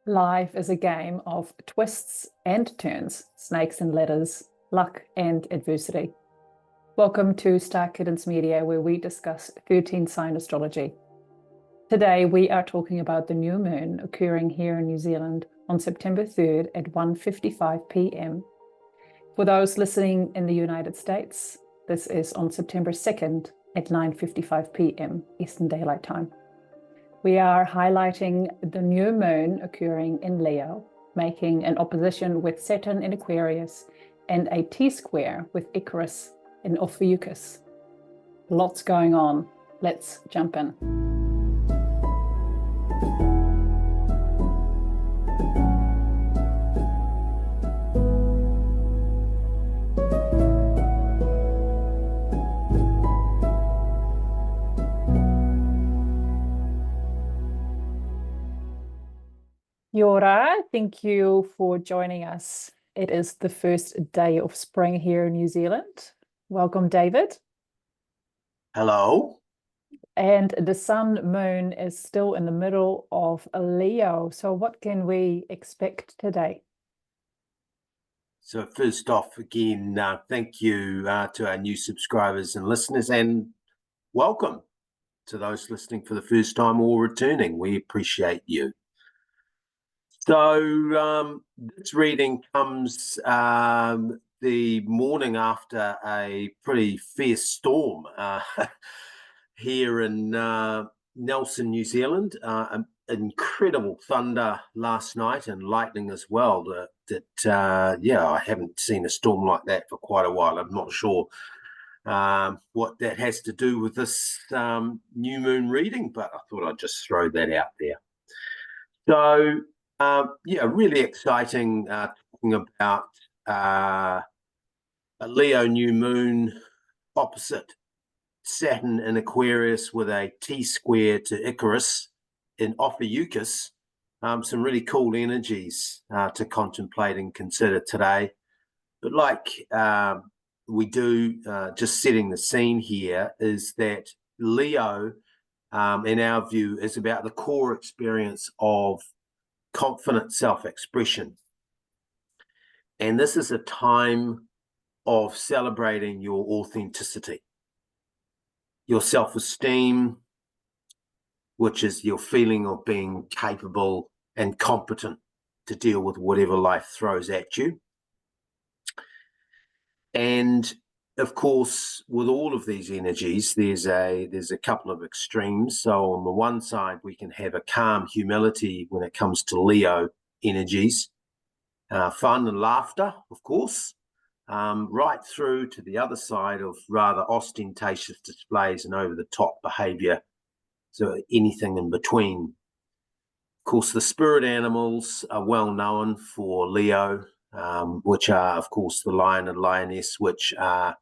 Life is a game of twists and turns, snakes and ladders, luck and adversity. Welcome to Star Kittens Media, where we discuss 13-sign astrology. Today we are talking about the new moon occurring here in New Zealand on September 3rd at 1:55 p.m. For those listening in the United States, this is on September 2nd at 9:55 p.m. Eastern Daylight Time. We are highlighting the new moon occurring in Leo, making an opposition with Saturn in Aquarius and a T-square with Icarus in Ophiuchus. Lots going on. Let's jump in. Yora, thank you for joining us. It is the first day of spring here in New Zealand. Welcome, David. Hello. And the sun moon is still in the middle of Leo. So what can we expect today? So first off, again, thank you to our new subscribers and listeners, and welcome to those listening for the first time or returning. We appreciate you. So this reading comes the morning after a pretty fierce storm here in Nelson, New Zealand. Incredible thunder last night and lightning as well. I haven't seen a storm like that for quite a while. I'm not sure what that has to do with this new moon reading, but I thought I'd just throw that out there. So really exciting, talking about a Leo new moon opposite Saturn in Aquarius with a T-square to Icarus in Ophiuchus. Some really cool energies to contemplate and consider today. But like we do, just setting the scene here, is that Leo, in our view, is about the core experience of confident self-expression. And this is a time of celebrating your authenticity, your self-esteem, which is your feeling of being capable and competent to deal with whatever life throws at you. And of course, with all of these energies, there's a couple of extremes. So on the one side, we can have a calm humility when it comes to Leo energies, fun and laughter, of course, right through to the other side of rather ostentatious displays and over-the-top behavior. So anything in between. Of course, the spirit animals are well known for Leo, which are, of course, the lion and lioness, which are,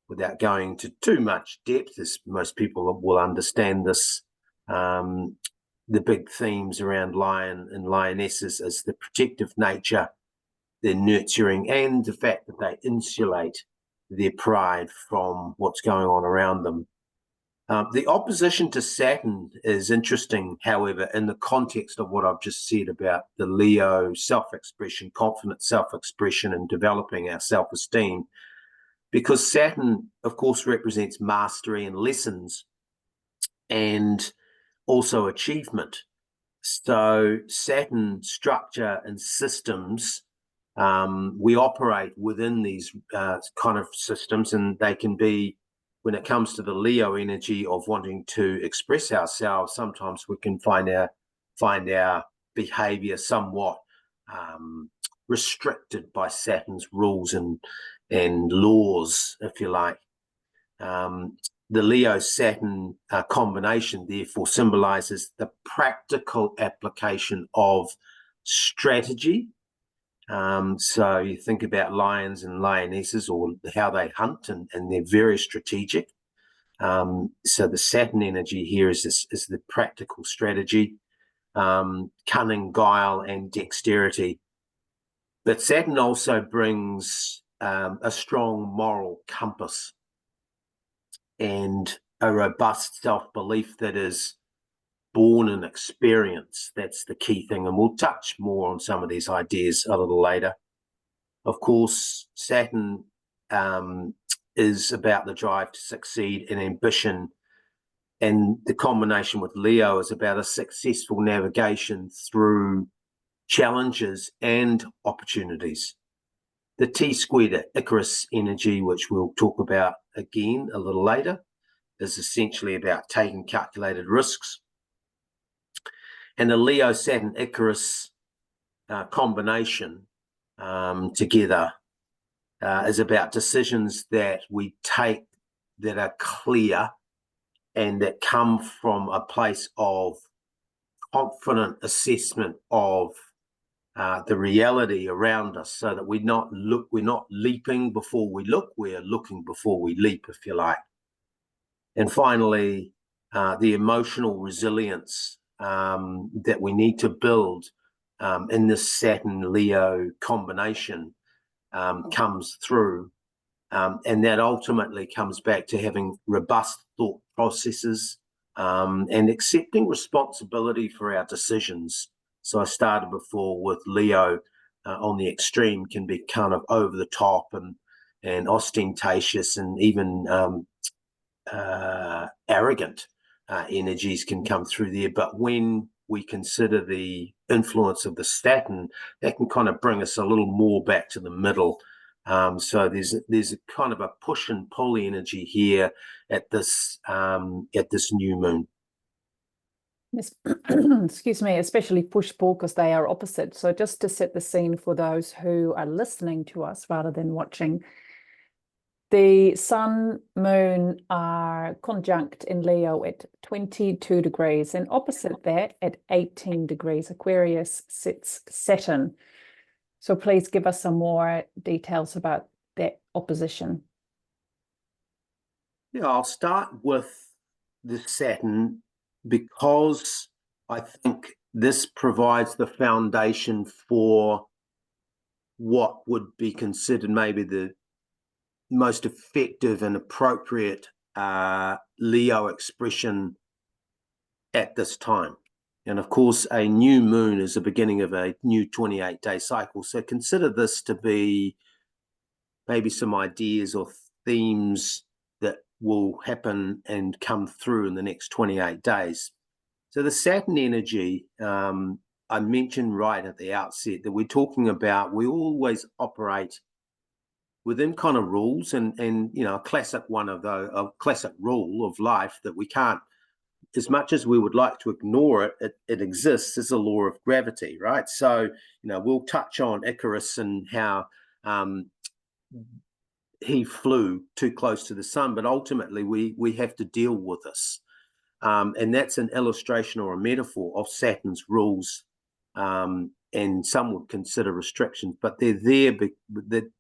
without going into too much depth, as most people will understand this, the big themes around lion and lionesses is the protective nature, their nurturing, and the fact that they insulate their pride from what's going on around them. The opposition to Saturn is interesting, however, in the context of what I've just said about the Leo self-expression, confident self-expression, and developing our self-esteem, because Saturn, of course, represents mastery and lessons and also achievement. So Saturn structure and systems, we operate within these kind of systems, and they can be, when it comes to the Leo energy of wanting to express ourselves, sometimes we can find our behavior somewhat restricted by Saturn's rules and laws, if you like. The Leo-Saturn combination, therefore, symbolizes the practical application of strategy. So you think about lions and lionesses, or how they hunt, and they're very strategic. So the Saturn energy here is the practical strategy, cunning, guile, and dexterity. But Saturn also brings a strong moral compass and a robust self-belief that is born in experience. That's the key thing, and we'll touch more on some of these ideas a little later. Of course, Saturn is about the drive to succeed and ambition, and the combination with Leo is about a successful navigation through challenges and opportunities. The T-squared Icarus energy, which we'll talk about again a little later, is essentially about taking calculated risks. And the Leo-Saturn-Icarus combination together is about decisions that we take that are clear and that come from a place of confident assessment of the reality around us, so that we're not leaping before we look, we're looking before we leap, if you like. And finally, the emotional resilience that we need to build in this Saturn-Leo combination comes through. And that ultimately comes back to having robust thought processes and accepting responsibility for our decisions. So I started before with Leo on the extreme, can be kind of over the top and ostentatious, and even arrogant energies can come through there. But when we consider the influence of the Saturn, that can kind of bring us a little more back to the middle. So there's a kind of a push and pull energy here at this new moon. Excuse me, especially push-pull, because they are opposite. So just to set the scene for those who are listening to us rather than watching, the Sun, Moon are conjunct in Leo at 22 degrees, and opposite that at 18 degrees Aquarius sits Saturn. So please give us some more details about that opposition. Yeah, I'll start with the Saturn, because I think this provides the foundation for what would be considered maybe the most effective and appropriate Leo expression at this time. And of course, a new moon is the beginning of a new 28-day cycle. So consider this to be maybe some ideas or themes that will happen and come through in the next 28 days. So the Saturn energy, I mentioned right at the outset that we're talking about, we always operate within kind of rules, and you know, a classic rule of life that we can't, as much as we would like to ignore it, it exists, as a law of gravity, right? So, you know, we'll touch on Icarus and how he flew too close to the sun, but ultimately we have to deal with this. And that's an illustration or a metaphor of Saturn's rules, and some would consider restrictions, but they're there,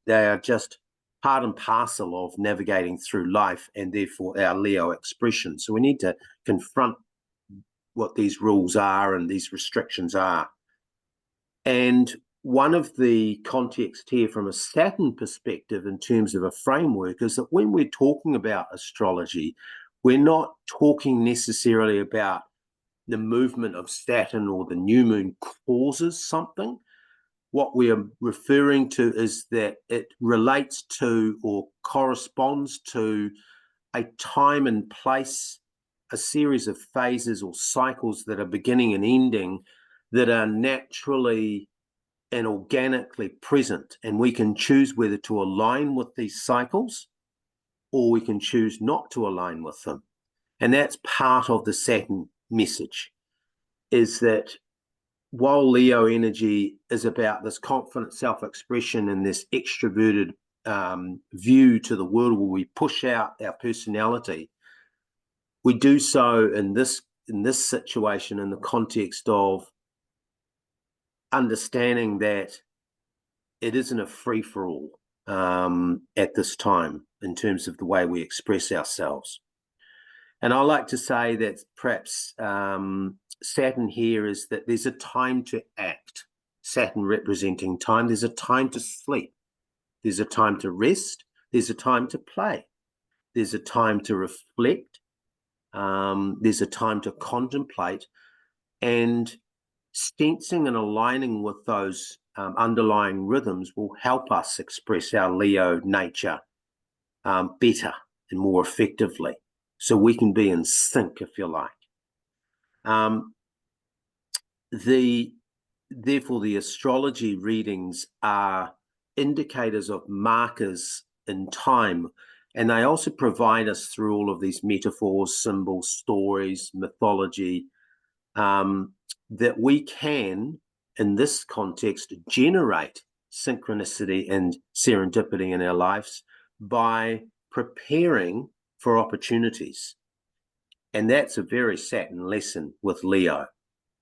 they are just part and parcel of navigating through life, and therefore our Leo expression. So we need to confront what these rules are and these restrictions are. And one of the contexts here from a Saturn perspective in terms of a framework is that when we're talking about astrology, we're not talking necessarily about the movement of Saturn or the new moon causes something. What we are referring to is that it relates to or corresponds to a time and place, a series of phases or cycles that are beginning and ending, that are naturally and organically present. And we can choose whether to align with these cycles, or we can choose not to align with them. And that's part of the Saturn message, is that while Leo energy is about this confident self-expression and this extroverted view to the world where we push out our personality, we do so in this situation in the context of understanding that it isn't a free-for-all at this time in terms of the way we express ourselves. And I like to say that perhaps Saturn here is that there's a time to act. Saturn representing time. There's a time to sleep. There's a time to rest. There's a time to play. There's a time to reflect. There's a time to contemplate. And sensing and aligning with those underlying rhythms will help us express our Leo nature better and more effectively, so we can be in sync, if you like. Therefore, the astrology readings are indicators of markers in time, and they also provide us through all of these metaphors, symbols, stories, mythology, that we can, in this context, generate synchronicity and serendipity in our lives by preparing for opportunities. And that's a very Saturn lesson with Leo,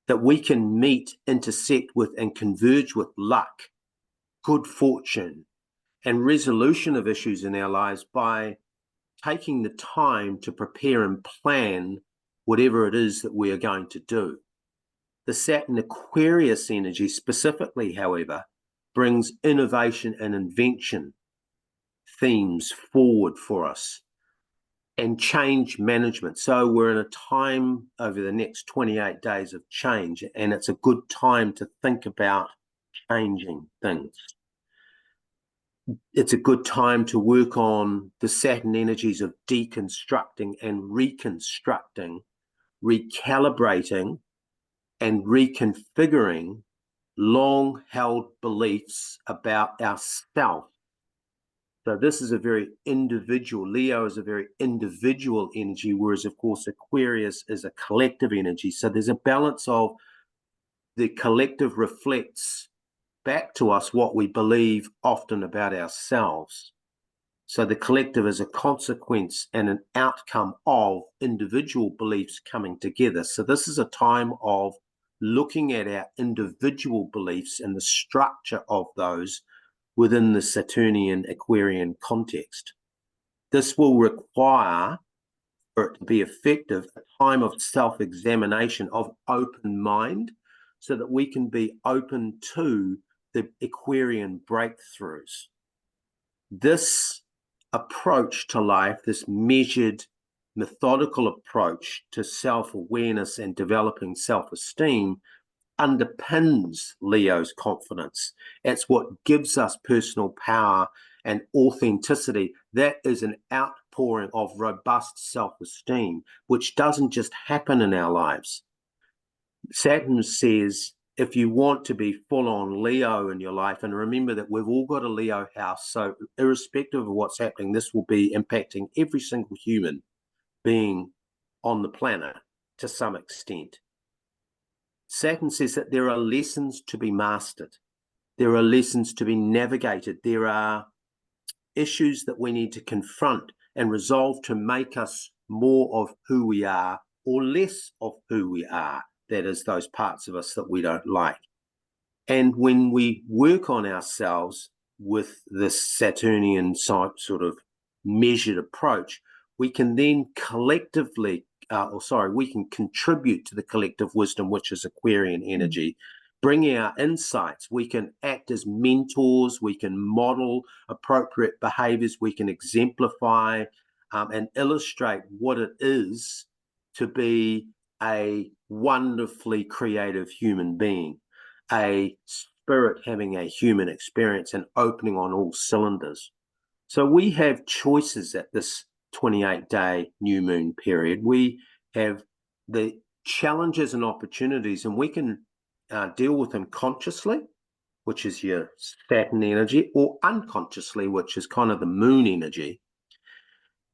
that we can meet, intersect with, and converge with luck, good fortune, and resolution of issues in our lives by taking the time to prepare and plan whatever it is that we are going to do. The Saturn Aquarius energy specifically, however, brings innovation and invention themes forward for us, and change management. So we're in a time over the next 28 days of change, and it's a good time to think about changing things. It's a good time to work on the Saturn energies of deconstructing and reconstructing, recalibrating, and reconfiguring long-held beliefs about ourself. So this is a very individual, Leo is a very individual energy, whereas, of course, Aquarius is a collective energy. So there's a balance of the collective reflects back to us what we believe often about ourselves. So the collective is a consequence and an outcome of individual beliefs coming together. So this is a time of looking at our individual beliefs and the structure of those within the Saturnian Aquarian context. This will require, for it to be effective, a time of self-examination, of open mind, so that we can be open to the Aquarian breakthroughs. This approach to life, this measured, methodical approach to self-awareness and developing self-esteem, underpins Leo's confidence. It's what gives us personal power and authenticity. That is an outpouring of robust self-esteem, which doesn't just happen in our lives. Saturn says, if you want to be full-on Leo in your life, and remember that we've all got a Leo house, so irrespective of what's happening, this will be impacting every single human being on the planet to some extent. Saturn says that there are lessons to be mastered. There are lessons to be navigated. There are issues that we need to confront and resolve to make us more of who we are or less of who we are. That is, those parts of us that we don't like. And when we work on ourselves with this Saturnian sort of measured approach, we can then collectively we can contribute to the collective wisdom, which is Aquarian energy, bring our insights. We can act as mentors, we can model appropriate behaviors, we can exemplify and illustrate what it is to be a wonderfully creative human being, a spirit having a human experience and opening on all cylinders. So we have choices at this 28-day new moon period. We have the challenges and opportunities, and we can deal with them consciously, which is your Saturn energy, or unconsciously, which is kind of the moon energy.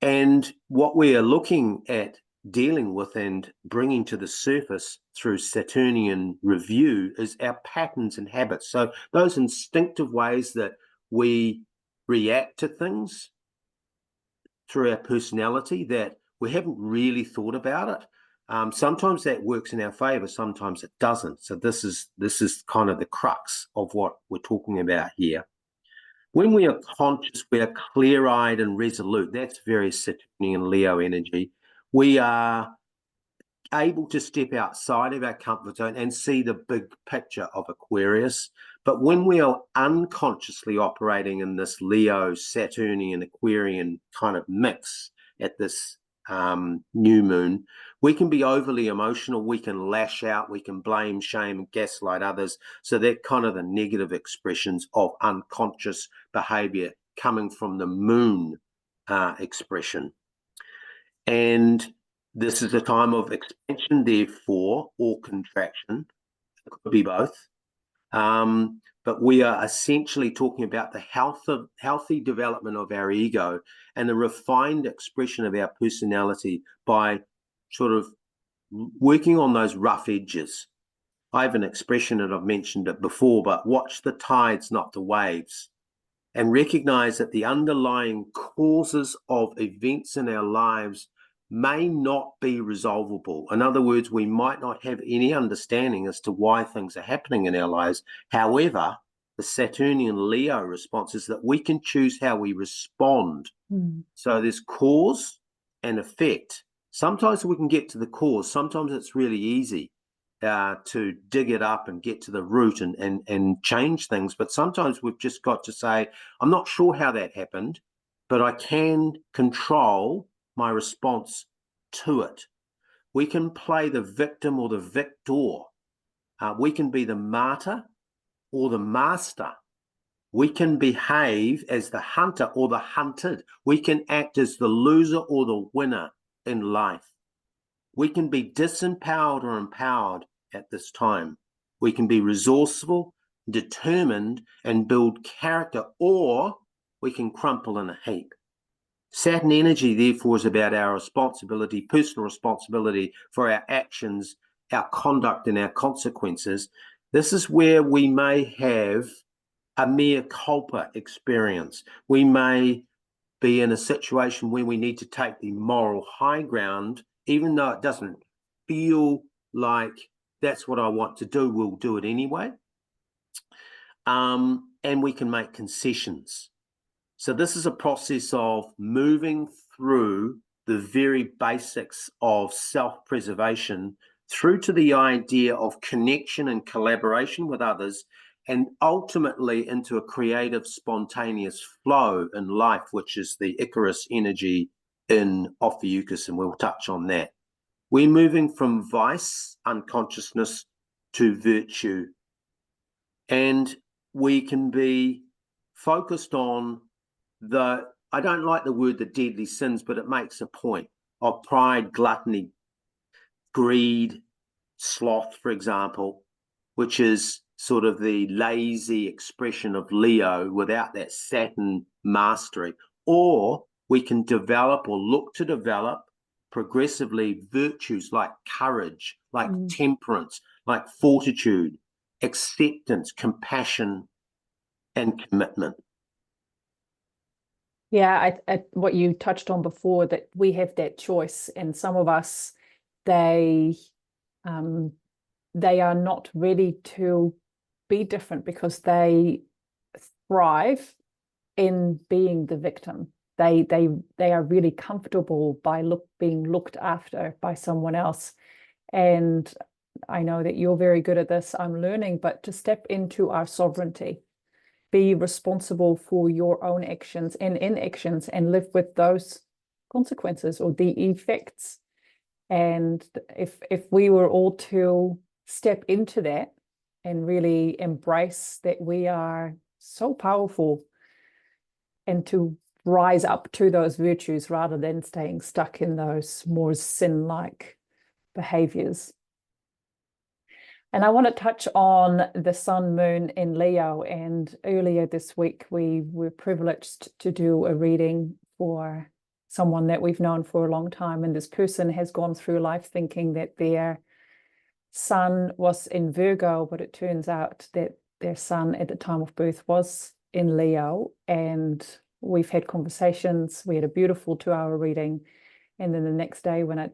And what we are looking at dealing with and bringing to the surface through Saturnian review is our patterns and habits. So those instinctive ways that we react to things through our personality that we haven't really thought about it. Sometimes that works in our favor, sometimes it doesn't. So this is kind of the crux of what we're talking about here. When we are conscious, we are clear-eyed and resolute. That's very Saturnian Leo energy. We are able to step outside of our comfort zone and see the big picture of Aquarius. But when we are unconsciously operating in this Leo, Saturnian, Aquarian kind of mix at this new moon, we can be overly emotional, we can lash out, we can blame, shame, and gaslight others. So they're kind of the negative expressions of unconscious behavior coming from the moon expression. And this is a time of expansion, therefore, or contraction. It could be both. But we are essentially talking about the healthy development of our ego and the refined expression of our personality by sort of working on those rough edges. I have an expression, and I've mentioned it before, but watch the tides, not the waves, and recognize that the underlying causes of events in our lives may not be resolvable. In other words, we might not have any understanding as to why things are happening in our lives. However, the Saturnian Leo response is that we can choose how we respond. So there's cause and effect. Sometimes we can get to the cause. Sometimes it's really easy to dig it up and get to the root and change things. But sometimes we've just got to say, I'm not sure how that happened, but I can control my response to it. We can play the victim or the victor. We can be the martyr or the master. We can behave as the hunter or the hunted. We can act as the loser or the winner in life. We can be disempowered or empowered at this time. We can be resourceful, determined, and build character, or we can crumple in a heap. Saturn energy, therefore, is about our responsibility, personal responsibility for our actions, our conduct, and our consequences. This is where we may have a mea culpa experience. We may be in a situation where we need to take the moral high ground, even though it doesn't feel like that's what I want to do, we'll do it anyway. And we can make concessions. So this is a process of moving through the very basics of self-preservation through to the idea of connection and collaboration with others, and ultimately into a creative, spontaneous flow in life, which is the Icarus energy in Ophiuchus, and we'll touch on that. We're moving from vice, unconsciousness, to virtue. And we can be focused on I don't like the word the deadly sins, but it makes a point of pride, gluttony, greed, sloth, for example, which is sort of the lazy expression of Leo without that Saturn mastery. Or we can develop or look to develop progressively virtues like courage, like temperance, like fortitude, acceptance, compassion, and commitment. Yeah, what you touched on before, that we have that choice, and some of us, they are not ready to be different because they thrive in being the victim. They are really comfortable by being looked after by someone else. And I know that you're very good at this. I'm learning, but to step into our sovereignty, be responsible for your own actions and inactions, and live with those consequences or the effects. And if we were all to step into that and really embrace that we are so powerful, and to rise up to those virtues rather than staying stuck in those more sin-like behaviors. And I want to touch on the sun moon in Leo. And earlier this week, we were privileged to do a reading for someone that we've known for a long time. And this person has gone through life thinking that their sun was in Virgo, but it turns out that their sun at the time of birth was in Leo. And we've had conversations. We had a beautiful 2-hour reading. And then the next day when I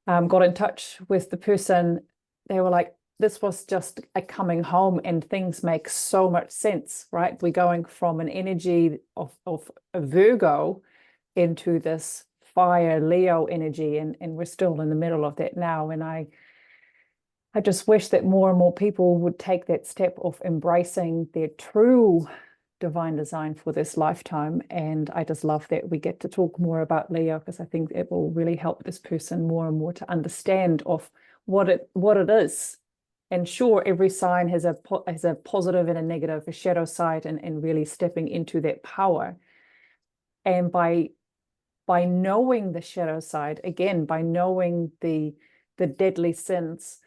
got in touch with the person, they were like, this was just a coming home, and things make so much sense, right? We're going from an energy of a Virgo into this fire Leo energy, and we're still in the middle of that now. And I just wish that more and more people would take that step of embracing their true divine design for this lifetime. And I just love that we get to talk more about Leo, because I think it will really help this person more and more to understand of what it is. And sure, every sign has a positive and a negative, a shadow side, and really stepping into that power. And by knowing the shadow side, again, by knowing the deadly sins,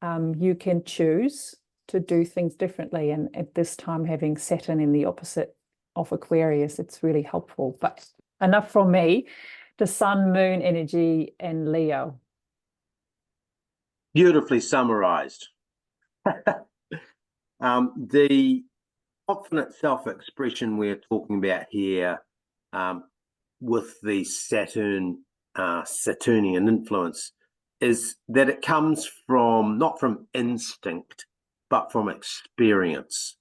you can choose to do things differently. And at this time, having Saturn in the opposite of Aquarius, it's really helpful. But enough from me. The Sun, Moon energy and Leo. Beautifully summarized. The confident self-expression we're talking about here, with the Saturnian influence, is that it comes from, not from instinct, but from experience.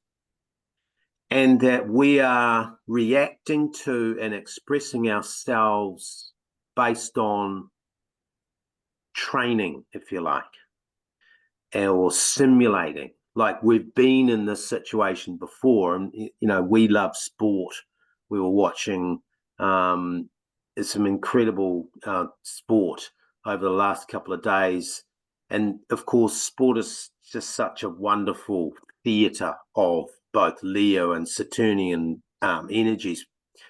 And that we are reacting to and expressing ourselves based on training, if you like, or simulating. Like, we've been in this situation before, and we love sport. We were watching some incredible sport over the last couple of days, and of course sport is just such a wonderful theater of both Leo and Saturnian energies,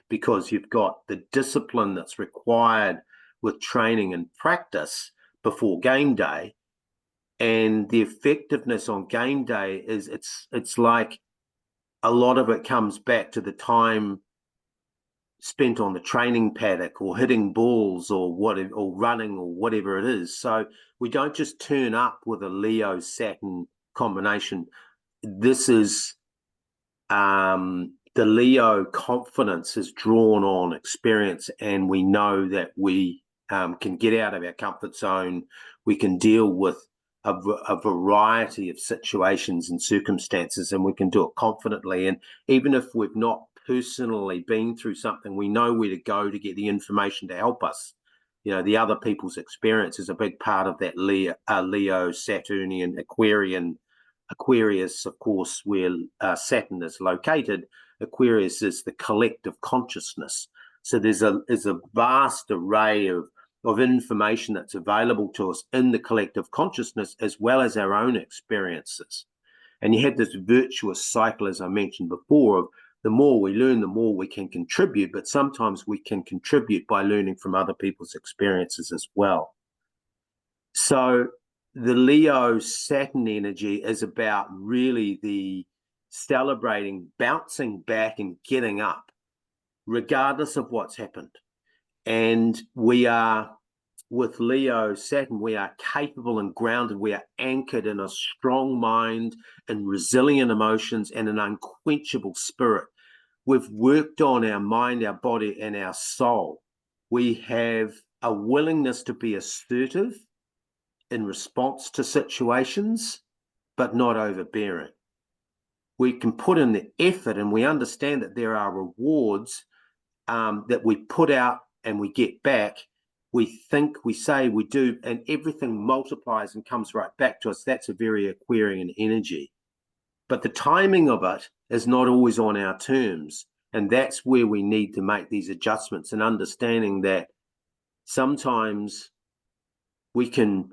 because you've got the discipline that's required with training and practice before game day. And the effectiveness on game day is, it's like a lot of it comes back to the time spent on the training paddock or hitting balls or whatever, or running or whatever it is. So we don't just turn up with a Leo Saturn combination. This is the Leo confidence is drawn on experience, and we know that we can get out of our comfort zone. We can deal with a variety of situations and circumstances, and we can do it confidently. And even if we've not personally been through something, we know where to go to get the information to help us. The other people's experience is a big part of that Leo, Saturnian, Aquarius, of course, where Saturn is located. Aquarius is the collective consciousness. So there's a vast array of information that's available to us in the collective consciousness, as well as our own experiences. And you have this virtuous cycle, as I mentioned before, of the more we learn, the more we can contribute, but sometimes we can contribute by learning from other people's experiences as well. So the Leo Saturn energy is about really the celebrating, bouncing back and getting up, regardless of what's happened. And we are, with Leo Saturn, we are capable and grounded. We are anchored in a strong mind and resilient emotions and an unquenchable spirit. We've worked on our mind, our body, and our soul. We have a willingness to be assertive in response to situations, but not overbearing. We can put in the effort, and we understand that there are rewards that we put out and we get back. We think, we say, we do, and everything multiplies and comes right back to us. That's a very Aquarian energy. But the timing of it is not always on our terms. And that's where we need to make these adjustments, and understanding that sometimes we can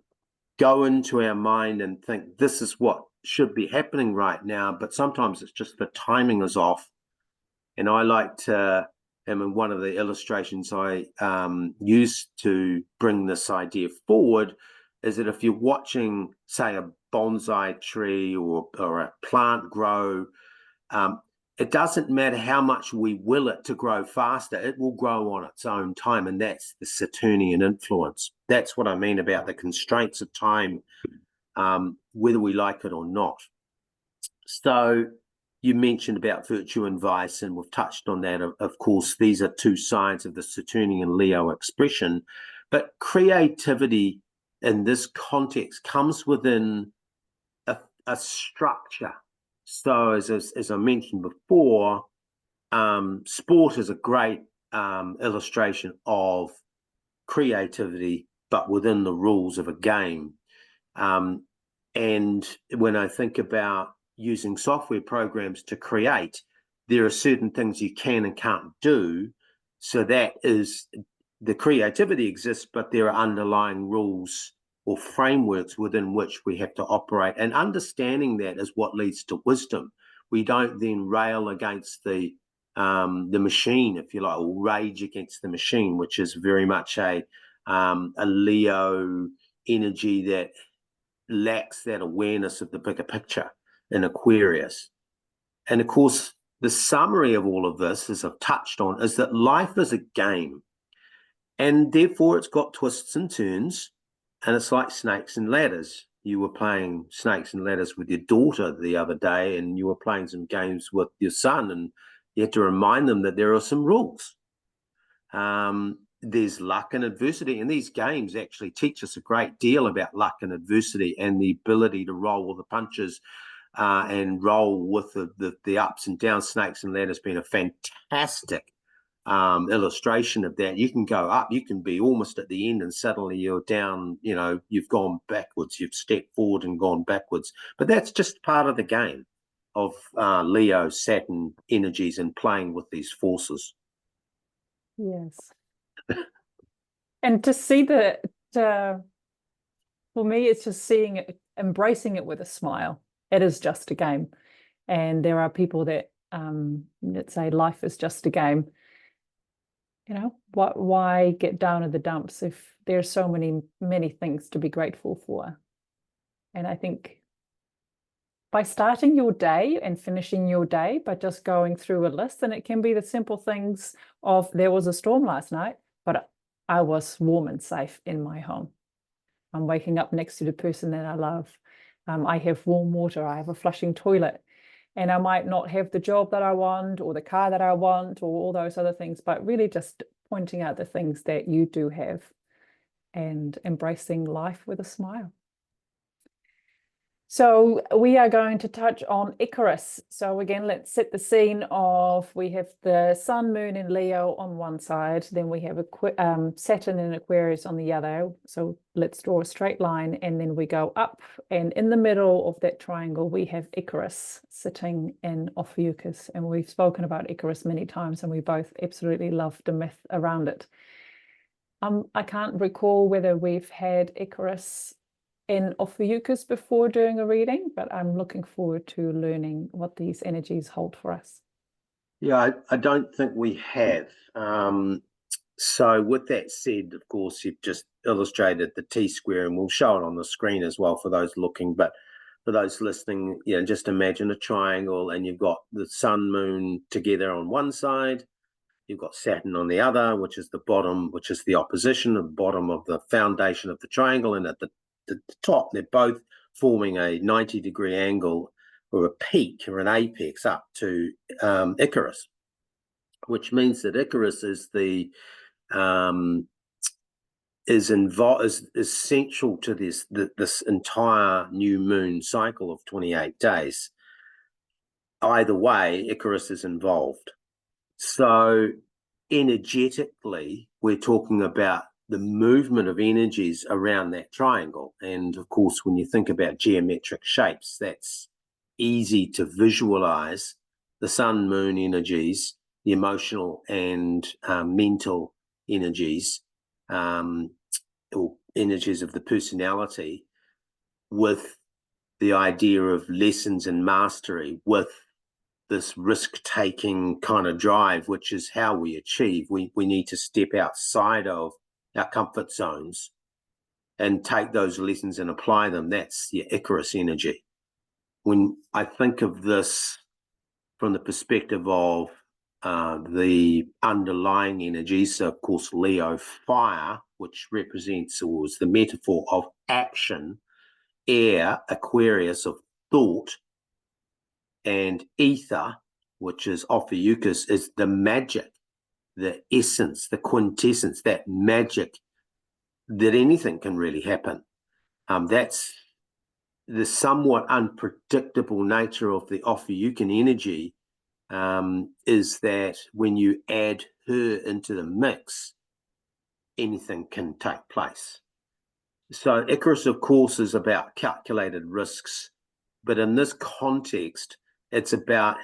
go into our mind and think this is what should be happening right now, but sometimes it's just the timing is off. And I like to, in one of the illustrations I used to bring this idea forward, is that if you're watching, say, a bonsai tree or a plant grow, it doesn't matter how much we will it to grow faster, it will grow on its own time. And that's the Saturnian influence. That's what I mean about the constraints of time, whether we like it or not. So you mentioned about virtue and vice, and we've touched on that. Of course, these are two sides of the Saturnian Leo expression. But creativity in this context comes within a structure. So as I mentioned before, sport is a great illustration of creativity, but within the rules of a game. And when I think about using software programs to create, there are certain things you can and can't do. So that is, the creativity exists, but there are underlying rules or frameworks within which we have to operate. And understanding that is what leads to wisdom. We don't then rail against the machine, if you like, or rage against the machine, which is very much a Leo energy that lacks that awareness of the bigger picture in Aquarius. And of course, the summary of all of this, as I've touched on, is that life is a game. And therefore, it's got twists and turns. And it's like snakes and ladders. You were playing snakes and ladders with your daughter the other day, and you were playing some games with your son, and you had to remind them that there are some rules. There's luck and adversity, and these games actually teach us a great deal about luck and adversity and the ability to roll with the punches and roll with the ups and downs. Snakes and ladders being a fantastic illustration of that. You can go up, you can be almost at the end, and suddenly you're down, you've gone backwards, you've stepped forward and gone backwards. But that's just part of the game of Leo, Saturn energies and playing with these forces. Yes. And to see for me, it's just seeing it, embracing it with a smile. It is just a game. And there are people that say life is just a game. Why get down in the dumps if there's so many things to be grateful for? And I think by starting your day and finishing your day by just going through a list, and it can be the simple things of, there was a storm last night, but I was warm and safe in my home. I'm waking up next to the person that I love. I have warm water. I have a flushing toilet. And I might not have the job that I want or the car that I want or all those other things, but really just pointing out the things that you do have and embracing life with a smile. So we are going to touch on Icarus. So again, let's set the scene of, we have the sun, moon in Leo on one side, then we have Saturn in Aquarius on the other. So let's draw a straight line and then we go up, and in the middle of that triangle, we have Icarus sitting in Ophiuchus. And we've spoken about Icarus many times and we both absolutely love the myth around it. I can't recall whether we've had Icarus in Ophiuchus before doing a reading, but I'm looking forward to learning what these energies hold for us. Yeah, I don't think we have. So with that said, of course, you've just illustrated the T-square, and we'll show it on the screen as well for those looking, but for those listening, just imagine a triangle, and you've got the sun, moon together on one side, you've got Saturn on the other, which is the bottom, which is the opposition, the bottom of the foundation of the triangle, and at the top, they're both forming a 90-degree angle or a peak or an apex up to Icarus, which means that Icarus is essential to this entire new moon cycle of 28 days. Either way, Icarus is involved. So energetically, we're talking about the movement of energies around that triangle. And of course, when you think about geometric shapes, that's easy to visualize. The sun, moon energies, the emotional and mental energies, or energies of the personality, with the idea of lessons and mastery, with this risk-taking kind of drive, which is how we achieve. We need to step outside of our comfort zones and take those lessons and apply them. That's the Icarus energy. When I think of this from the perspective of the underlying energies, so of course Leo, fire, which represents, or is the metaphor of action, air, Aquarius, of thought, and ether, which is Ophiuchus, is the magic, the essence, the quintessence, that magic that anything can really happen. That's the somewhat unpredictable nature of the Ophiuchian energy, is that when you add her into the mix, anything can take place. So Icarus, of course, is about calculated risks, but in this context, it's about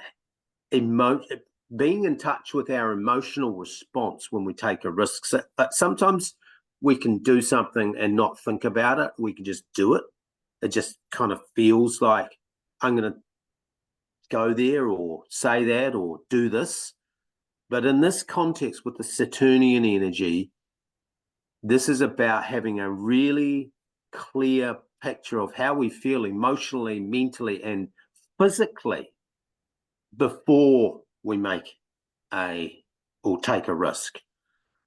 being in touch with our emotional response when we take a risk. So, sometimes we can do something and not think about it. We can just do it. It just kind of feels like I'm going to go there or say that or do this. But in this context with the Saturnian energy, this is about having a really clear picture of how we feel emotionally, mentally, and physically before we make or take a risk.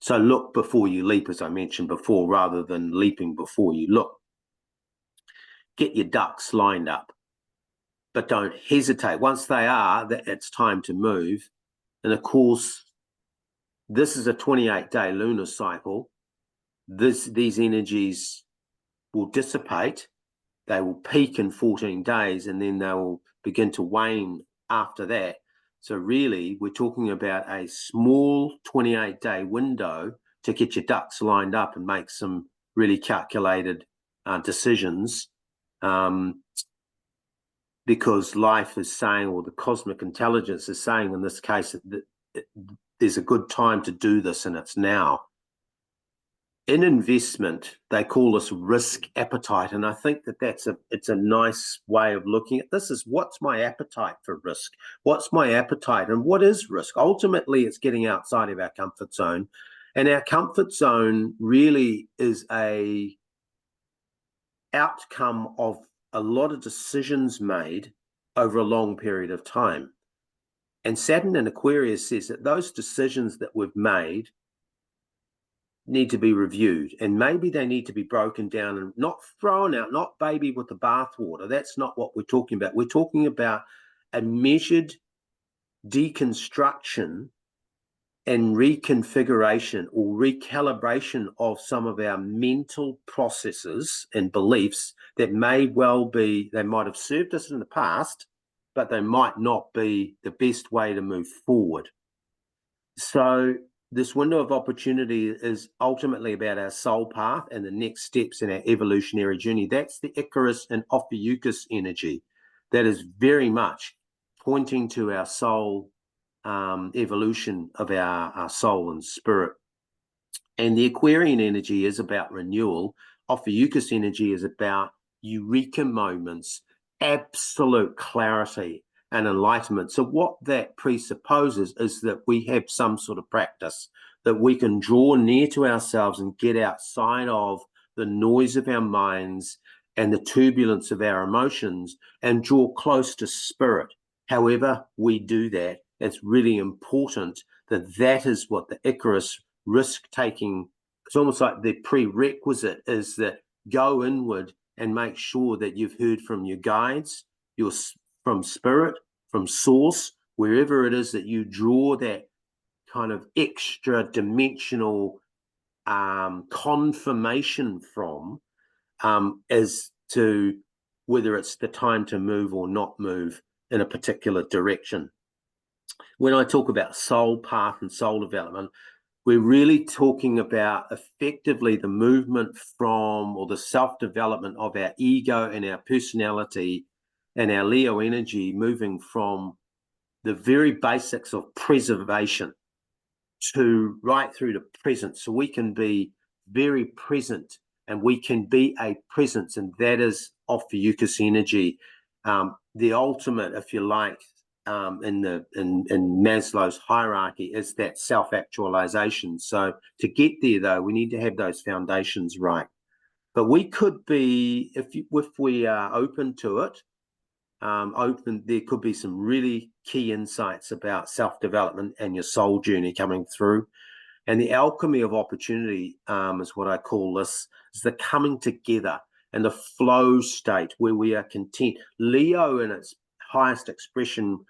So look before you leap, as I mentioned before, rather than leaping before you look. Get your ducks lined up, but don't hesitate. Once they are, it's time to move. And of course, this is a 28-day lunar cycle. These energies will dissipate. They will peak in 14 days, and then they will begin to wane after that. So really, we're talking about a small 28-day window to get your ducks lined up and make some really calculated decisions, because life is saying, or the cosmic intelligence is saying in this case, that there's a good time to do this, and it's now. In investment, they call this risk appetite, and I think that it's a nice way of looking at this. Is what's my appetite for risk? What's my appetite, and what is risk? Ultimately, it's getting outside of our comfort zone, and our comfort zone really is a outcome of a lot of decisions made over a long period of time. And Saturn in Aquarius says that those decisions that we've made need to be reviewed, and maybe they need to be broken down and not thrown out, not baby with the bathwater. That's not what we're talking about. We're talking about a measured deconstruction and reconfiguration or recalibration of some of our mental processes and beliefs that may well be, they might have served us in the past, but they might not be the best way to move forward. So this window of opportunity is ultimately about our soul path and the next steps in our evolutionary journey. That's the Icarus and Ophiuchus energy. That is very much pointing to our soul evolution of our soul and spirit. And the Aquarian energy is about renewal. Ophiuchus energy is about eureka moments, absolute clarity and enlightenment. So what that presupposes is that we have some sort of practice, that we can draw near to ourselves and get outside of the noise of our minds and the turbulence of our emotions and draw close to spirit. However we do that, it's really important that is what the Icarus risk-taking, it's almost like the prerequisite is that go inward and make sure that you've heard from your guides, from spirit, from source, wherever it is that you draw that kind of extra dimensional confirmation from, as to whether it's the time to move or not move in a particular direction. When I talk about soul path and soul development, we're really talking about effectively the movement from, or the self-development of our ego and our personality and our Leo energy, moving from the very basics of preservation to right through to presence. So we can be very present and we can be a presence, and that is Ophiuchus energy. The ultimate, if you like, in Maslow's hierarchy is that self-actualization. So to get there, though, we need to have those foundations right. But we could be, if we are open to it, there could be some really key insights about self-development and your soul journey coming through. And the alchemy of opportunity is what I call this, is the coming together and the flow state where we are content. Leo in its highest expression,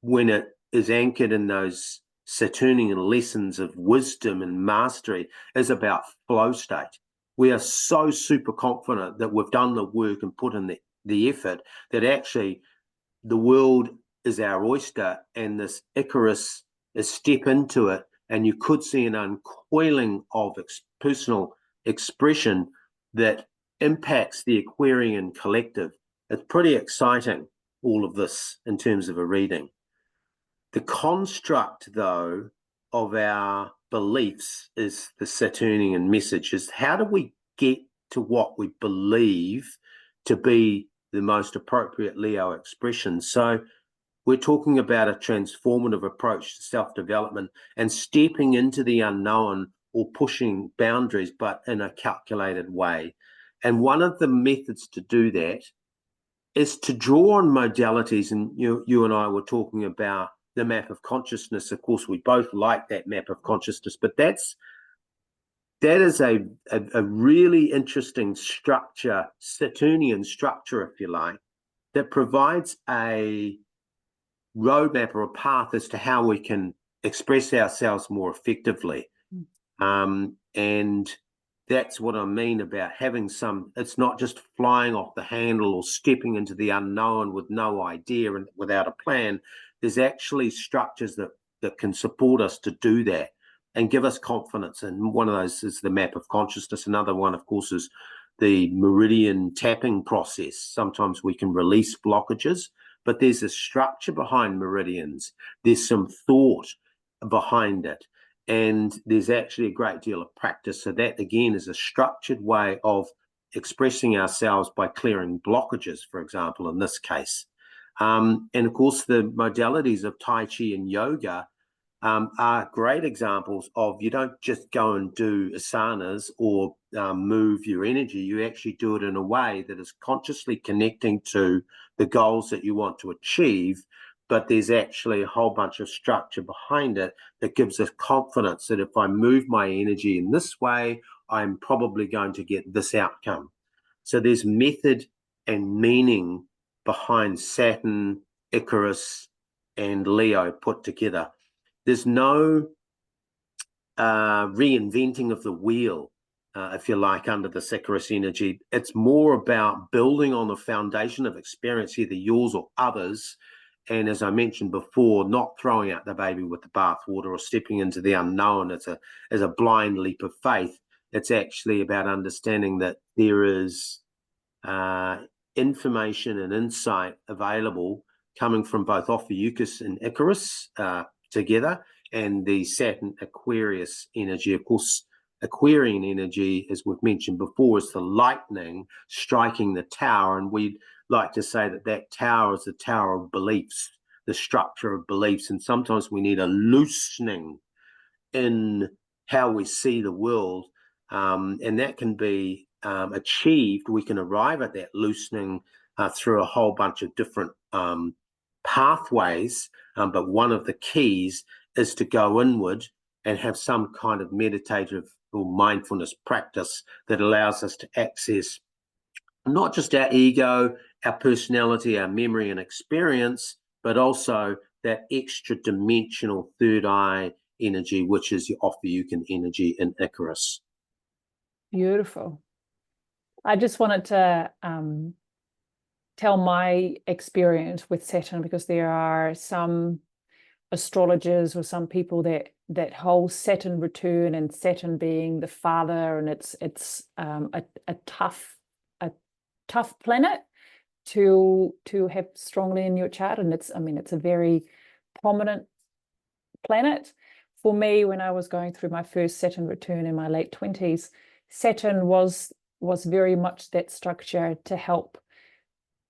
when it is anchored in those Saturnian lessons of wisdom and mastery, is about flow state. We are so super confident that we've done the work and put in the effort that actually the world is our oyster, and this Icarus is step into it, and you could see an uncoiling of personal expression that impacts the Aquarian collective. It's pretty exciting, all of this, in terms of a reading. The construct, though, of our beliefs is the Saturnian message, is how do we get to what we believe to be the most appropriate Leo expression? So we're talking about a transformative approach to self-development and stepping into the unknown or pushing boundaries, but in a calculated way. And one of the methods to do that is to draw on modalities. And you and I were talking about the map of consciousness. Of course, we both like that map of consciousness, but that is a really interesting structure, Saturnian structure, if you like, that provides a roadmap or a path as to how we can express ourselves more effectively. And that's what I mean about having it's not just flying off the handle or stepping into the unknown with no idea and without a plan. There's actually structures that can support us to do that and give us confidence. And one of those is the map of consciousness. Another one, of course, is the meridian tapping process. Sometimes we can release blockages, but there's a structure behind meridians. There's some thought behind it. And there's actually a great deal of practice. So that, again, is a structured way of expressing ourselves by clearing blockages, for example, in this case. And, of course, the modalities of Tai Chi and yoga are great examples of you don't just go and do asanas or move your energy. You actually do it in a way that is consciously connecting to the goals that you want to achieve, but there's actually a whole bunch of structure behind it that gives us confidence that if I move my energy in this way, I'm probably going to get this outcome. So there's method and meaning behind Saturn, Icarus, and Leo put together. There's no reinventing of the wheel, if you like, under the Icarus energy. It's more about building on the foundation of experience, either yours or others. And as I mentioned before, not throwing out the baby with the bathwater or stepping into the unknown as a blind leap of faith. It's actually about understanding that there is information and insight available coming from both Ophiuchus and Icarus together, and the Saturn Aquarius energy. Of course, Aquarian energy, as we've mentioned before, is the lightning striking the tower, and we like to say that tower is the tower of beliefs, the structure of beliefs, and sometimes we need a loosening in how we see the world, and that can be achieved. We can arrive at that loosening through a whole bunch of different pathways, but one of the keys is to go inward and have some kind of meditative or mindfulness practice that allows us to access not just our ego, our personality, our memory and experience, but also that extra dimensional third eye energy, which is the Ophiuchian energy in Icarus. Beautiful. I just wanted to tell my experience with Saturn, because there are some astrologers or some people that hold Saturn return and Saturn being the father, and it's a tough planet to have strongly in your chart, and it's a very prominent planet. For me, when I was going through my first Saturn return in my late 20s, Saturn was very much that structure to help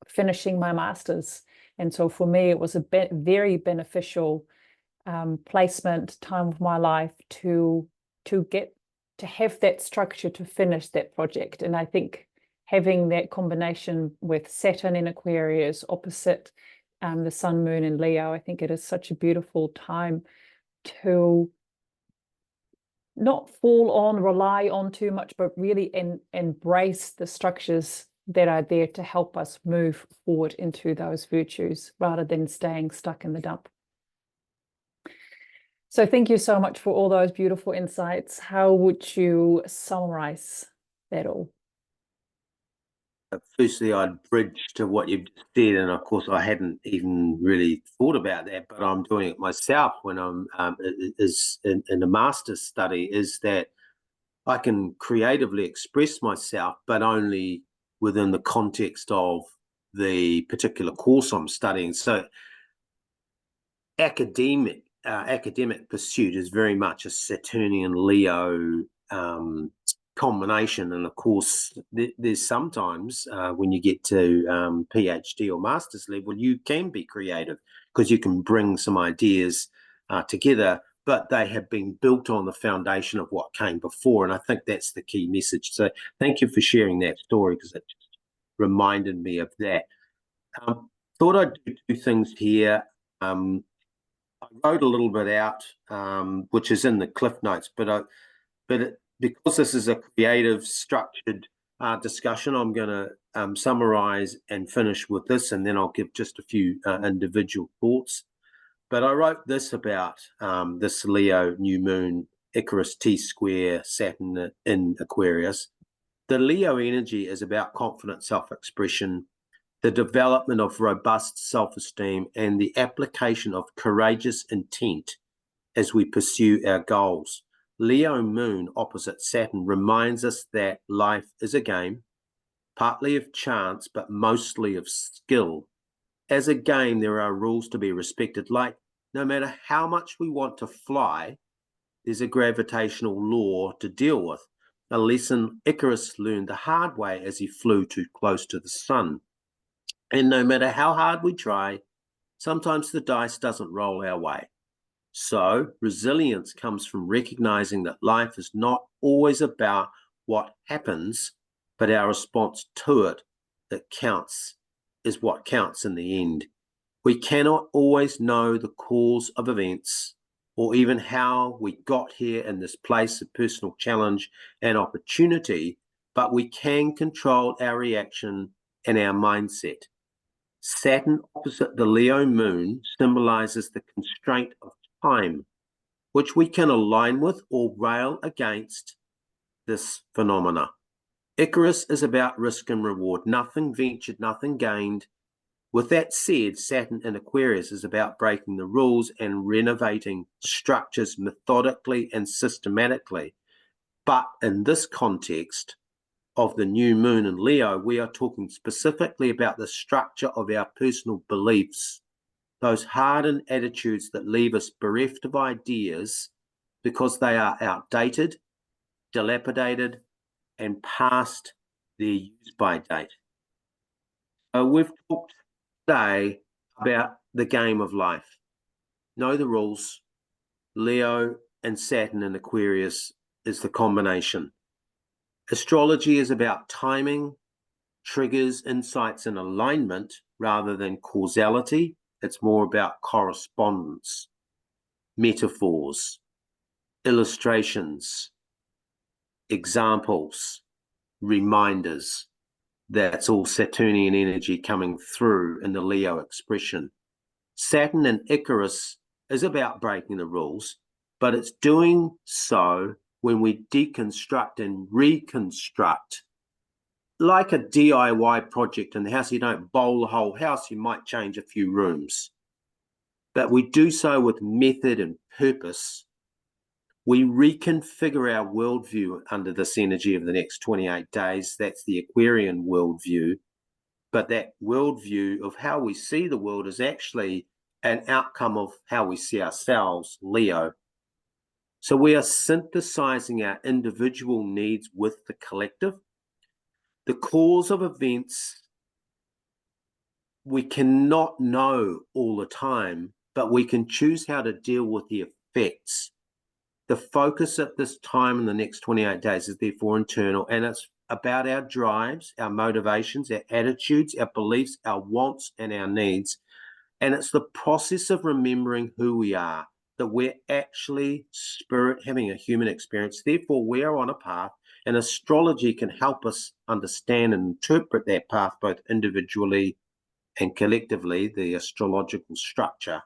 finishing my master's. And so for me, it was a very beneficial placement time of my life to have that structure to finish that project. And I think having that combination with Saturn in Aquarius opposite the Sun, Moon in Leo, I think it is such a beautiful time to not fall on, rely on too much, but really embrace the structures that are there to help us move forward into those virtues rather than staying stuck in the dump. So thank you so much for all those beautiful insights. How would you summarize that all? Firstly, I'd bridge to what you've said, and of course, I hadn't even really thought about that, but I'm doing it myself when I'm in a master's study, is that I can creatively express myself, but only within the context of the particular course I'm studying. So academic pursuit is very much a Saturnian Leo combination, and of course there's sometimes when you get to PhD or master's level, you can be creative because you can bring some ideas together, but they have been built on the foundation of what came before, and I think that's the key message. So thank you for sharing that story, because it just reminded me of that. Thought I'd do two things here. I wrote a little bit out, which is in the cliff notes, because this is a creative, structured discussion, I'm going to summarize and finish with this, and then I'll give just a few individual thoughts. But I wrote this about this Leo new moon, Icarus T-square, Saturn in Aquarius. The Leo energy is about confident self-expression, the development of robust self-esteem, and the application of courageous intent as we pursue our goals. Leo moon opposite Saturn reminds us that life is a game, partly of chance, but mostly of skill. As a game, there are rules to be respected, like no matter how much we want to fly, there's a gravitational law to deal with, a lesson Icarus learned the hard way as he flew too close to the sun. And no matter how hard we try, sometimes the dice doesn't roll our way. So resilience comes from recognizing that life is not always about what happens, but our response to it that counts, is what counts in the end. We cannot always know the cause of events or even how we got here in this place of personal challenge and opportunity, but we can control our reaction and our mindset. Saturn opposite the Leo moon symbolizes the constraint of time, which we can align with or rail against this phenomena. Icarus is about risk and reward, nothing ventured, nothing gained. With that said, Saturn in Aquarius is about breaking the rules and renovating structures methodically and systematically. But in this context of the new moon in Leo, we are talking specifically about the structure of our personal beliefs, those hardened attitudes that leave us bereft of ideas because they are outdated, dilapidated, and past their use-by date. We've talked today about the game of life. Know the rules. Leo and Saturn in Aquarius is the combination. Astrology is about timing, triggers, insights, and alignment rather than causality. It's more about correspondence, metaphors, illustrations, examples, reminders. That's all Saturnian energy coming through in the Leo expression. Saturn and Icarus is about breaking the rules, but it's doing so when we deconstruct and reconstruct. Like a DIY project in the house, you don't bowl the whole house, you might change a few rooms. But we do so with method and purpose. We reconfigure our worldview under this energy of the next 28 days. That's the Aquarian worldview. But that worldview of how we see the world is actually an outcome of how we see ourselves, Leo. So we are synthesizing our individual needs with the collective. The cause of events we cannot know all the time, but we can choose how to deal with the effects. The focus at this time in the next 28 days is therefore internal, and it's about our drives, our motivations, our attitudes, our beliefs, our wants, and our needs. And it's the process of remembering who we are, that we're actually spirit having a human experience. Therefore, we are on a path, and astrology can help us understand and interpret that path both individually and collectively, the astrological structure.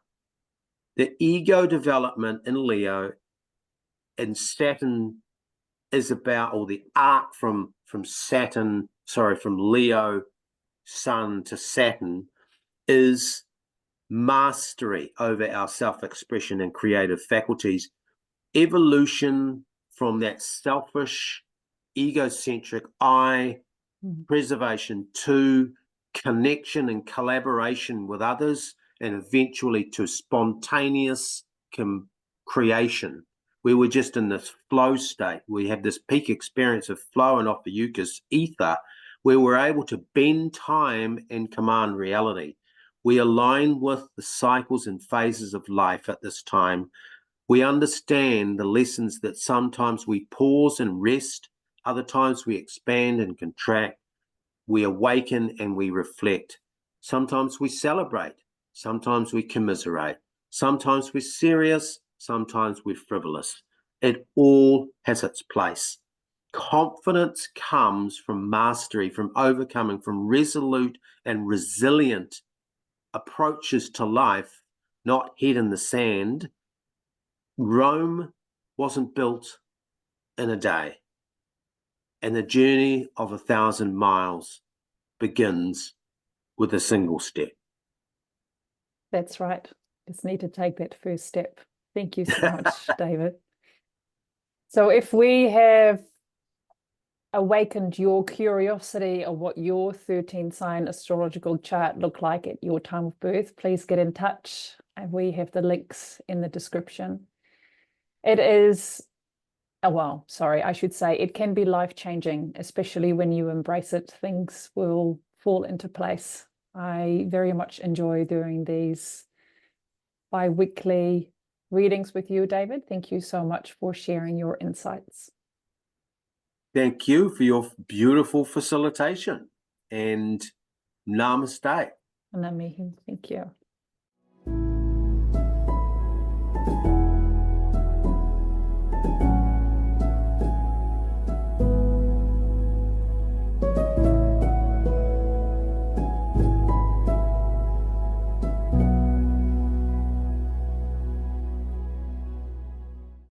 The ego development in Leo and Saturn is about, or the arc from Leo Sun to Saturn is mastery over our self-expression and creative faculties, evolution from that selfish, egocentric I, preservation to connection and collaboration with others and eventually to spontaneous creation. We were just in this flow state. We had this peak experience of flow and Ophiuchus ether, where we're able to bend time and command reality. We align with the cycles and phases of life at this time. We understand the lessons that sometimes we pause and rest, other times we expand and contract. We awaken and we reflect. Sometimes we celebrate. Sometimes we commiserate. Sometimes we're serious. Sometimes we're frivolous. It all has its place. Confidence comes from mastery, from overcoming, from resolute and resilient approaches to life, not head in the sand. Rome wasn't built in a day, and the journey of 1,000 miles begins with a single step. That's right. Just need to take that first step. Thank you so much, David. So if we have awakened your curiosity of what your 13 sign astrological chart looked like at your time of birth, please get in touch. And we have the links in the description. It is, well, sorry, I should say it can be life-changing, especially when you embrace it. Things will fall into place. I very much enjoy doing these bi-weekly readings with you, David. Thank you so much for sharing your insights. Thank you for your beautiful facilitation, and namaste. Namaste. Thank you.